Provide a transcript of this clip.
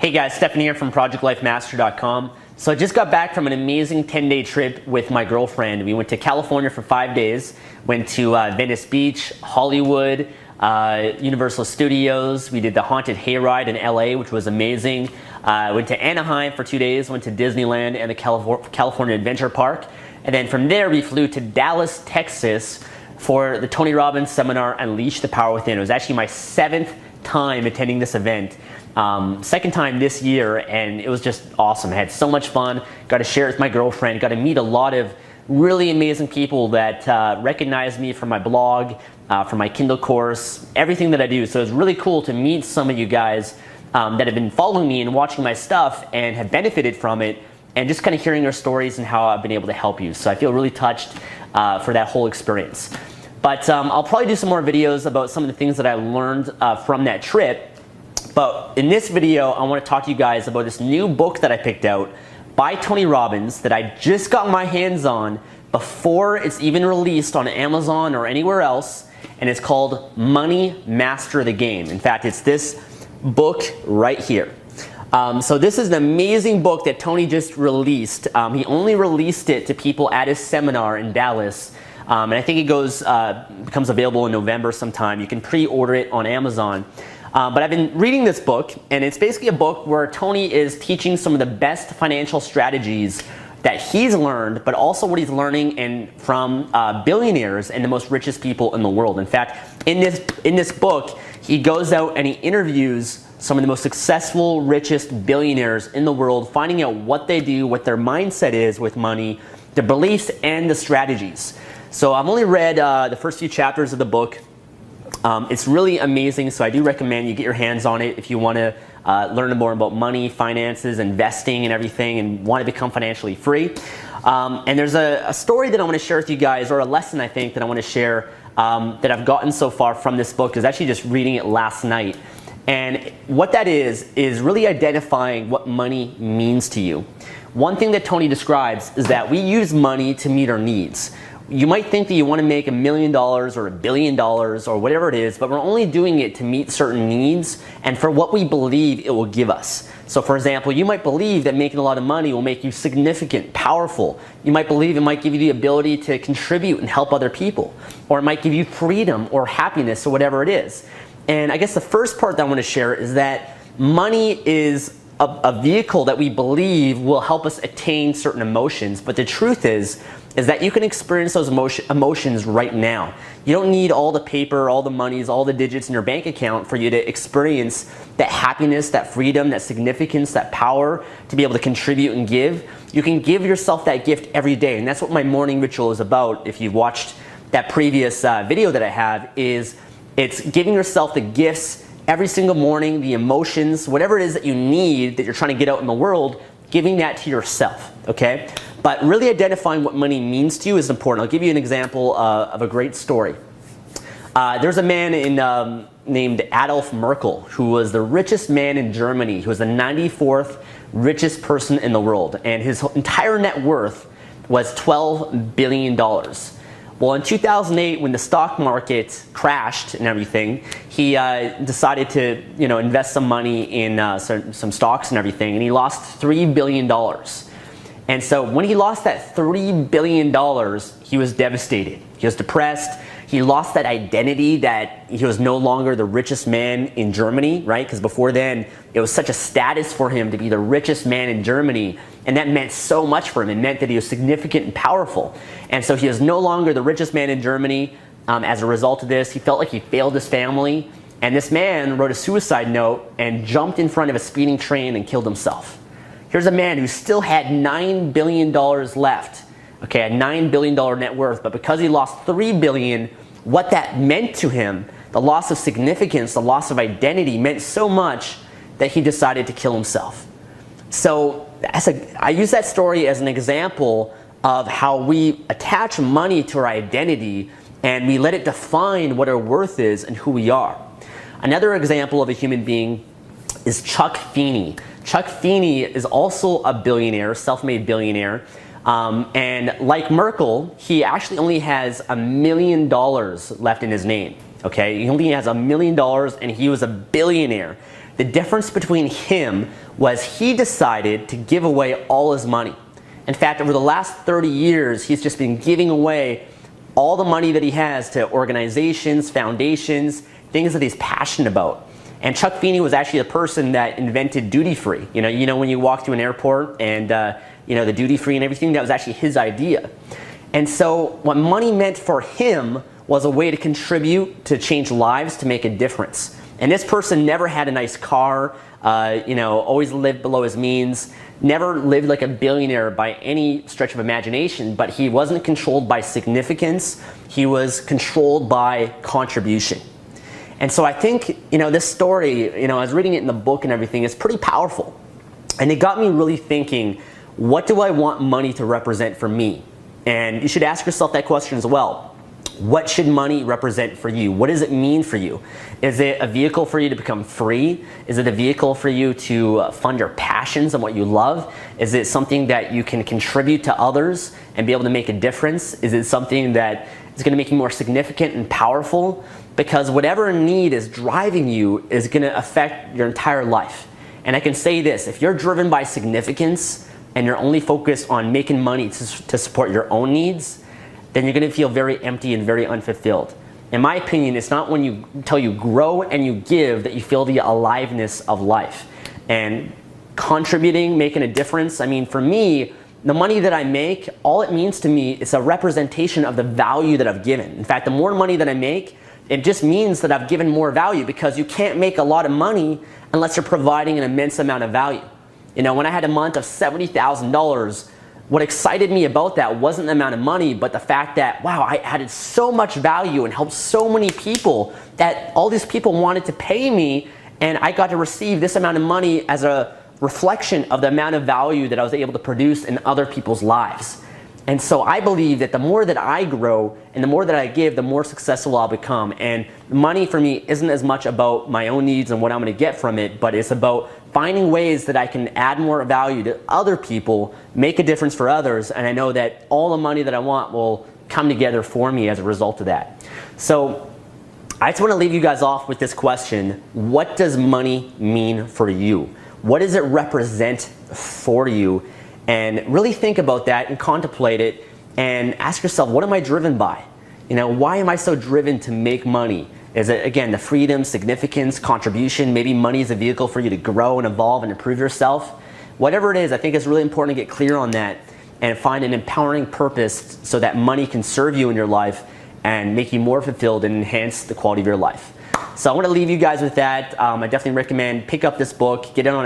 Hey guys, Stefan here from ProjectLifeMaster.com. So I just got back from an amazing 10-day trip with my girlfriend. We went to California for 5 days, went to Venice Beach, Hollywood, Universal Studios. We did the Haunted Hayride in LA, which was amazing. Went to Anaheim for 2 days, went to Disneyland and the California Adventure Park. And then from there we flew to Dallas, Texas for the Tony Robbins seminar, Unleash the Power Within. It was actually my 7th time attending this event. Second time this year, and it was just awesome. I had so much fun, got to share it with my girlfriend, got to meet a lot of really amazing people that recognize me from my blog, from my Kindle course, everything that I do. So it was really cool to meet some of you guys that have been following me and watching my stuff and have benefited from it, and just kind of hearing your stories and how I've been able to help you. So I feel really touched for that whole experience. But I'll probably do some more videos about some of the things that I learned from that trip. But in this video, I want to talk to you guys about this new book that I picked out by Tony Robbins that I just got my hands on before it's even released on Amazon or anywhere else, and it's called Money Master the Game. In fact, it's this book right here. So this is an amazing book that Tony just released. He only released it to people at his seminar in Dallas, and I think it becomes available in November sometime. You can pre-order it on Amazon. But I've been reading this book, and it's basically a book where Tony is teaching some of the best financial strategies that he's learned, but also what he's learning from billionaires and the most richest people in the world. In fact, in this book, he goes out and he interviews some of the most successful, richest billionaires in the world, finding out what they do, what their mindset is with money, the beliefs and the strategies. So I've only read the first few chapters of the book. It's really amazing, so I do recommend you get your hands on it if you want to learn more about money, finances, investing and everything, and want to become financially free. And there's a story that I want to share with you guys, or a lesson I think that I want to share that I've gotten so far from this book, is actually just reading it last night. And what that is really identifying what money means to you. One thing that Tony describes is that we use money to meet our needs. You might think that you want to make $1 million or $1 billion or whatever it is, but we're only doing it to meet certain needs and for what we believe it will give us. So for example, you might believe that making a lot of money will make you significant, powerful. You might believe it might give you the ability to contribute and help other people, or it might give you freedom or happiness or whatever it is. And I guess the first part that I want to share is that money is a vehicle that we believe will help us attain certain emotions, but the truth is that you can experience those emotions right now. You don't need all the paper, all the monies, all the digits in your bank account for you to experience that happiness, that freedom, that significance, that power to be able to contribute and give. You can give yourself that gift every day, and that's what my morning ritual is about. If you've watched that previous video that I have, it's giving yourself the gifts every single morning, the emotions, whatever it is that you need that you're trying to get out in the world, giving that to yourself, okay? But really identifying what money means to you is important. I'll give you an example of a great story. There's a man named Adolf Merkel, who was the richest man in Germany. He was the 94th richest person in the world, and his entire net worth was $12 billion. Well, in 2008, when the stock market crashed and everything, he decided to invest some money in some stocks and everything, and he lost $3 billion. And so when he lost that $3 billion, he was devastated. He was depressed. He lost that identity that he was no longer the richest man in Germany, right? Because before then, it was such a status for him to be the richest man in Germany, and that meant so much for him. It meant that he was significant and powerful. And so he was no longer the richest man in Germany. As a result of this, he felt like he failed his family. And this man wrote a suicide note and jumped in front of a speeding train and killed himself. Here's a man who still had $9 billion left, okay, a $9 billion net worth, but because he lost $3 billion, what that meant to him, the loss of significance, the loss of identity, meant so much that he decided to kill himself. So I use that story as an example of how we attach money to our identity and we let it define what our worth is and who we are. Another example of a human being is Chuck Feeney. Chuck Feeney is also a billionaire, self-made billionaire. And like Merkel, he actually only has $1 million left in his name. Okay, he only has $1 million, and he was a billionaire. The difference between him was he decided to give away all his money. In fact, over the last 30 years, he's just been giving away all the money that he has to organizations, foundations, things that he's passionate about. And Chuck Feeney was actually the person that invented duty-free. You know when you walk through an airport and the duty-free and everything, that was actually his idea. And so what money meant for him was a way to contribute, to change lives, to make a difference. And this person never had a nice car, always lived below his means, never lived like a billionaire by any stretch of imagination, but he wasn't controlled by significance, he was controlled by contribution. And so I think, this story, I was reading it in the book and everything, it's pretty powerful. And it got me really thinking, what do I want money to represent for me? And you should ask yourself that question as well. What should money represent for you? What does it mean for you? Is it a vehicle for you to become free? Is it a vehicle for you to fund your passions and what you love? Is it something that you can contribute to others and be able to make a difference? Is it something that is going to make you more significant and powerful? Because whatever need is driving you is going to affect your entire life. And I can say this, if you're driven by significance and you're only focused on making money to support your own needs, then you're going to feel very empty and very unfulfilled. In my opinion, it's not until you grow and you give that you feel the aliveness of life. And contributing, making a difference, for me, the money that I make, all it means to me is a representation of the value that I've given. In fact, the more money that I make, it just means that I've given more value, because you can't make a lot of money unless you're providing an immense amount of value. When I had a month of $70,000, what excited me about that wasn't the amount of money, but the fact that, wow, I added so much value and helped so many people that all these people wanted to pay me, and I got to receive this amount of money as a reflection of the amount of value that I was able to produce in other people's lives. And so I believe that the more that I grow and the more that I give, the more successful I'll become. And money for me isn't as much about my own needs and what I'm going to get from it, but it's about finding ways that I can add more value to other people, make a difference for others, and I know that all the money that I want will come together for me as a result of that. So I just want to leave you guys off with this question. What does money mean for you? What does it represent for you? And really think about that and contemplate it and ask yourself, what am I driven by? Why am I so driven to make money? Is it, again, the freedom, significance, contribution? Maybe money is a vehicle for you to grow and evolve and improve yourself. Whatever it is, I think it's really important to get clear on that and find an empowering purpose so that money can serve you in your life and make you more fulfilled and enhance the quality of your life. So I want to leave you guys with that. I definitely recommend pick up this book, get it on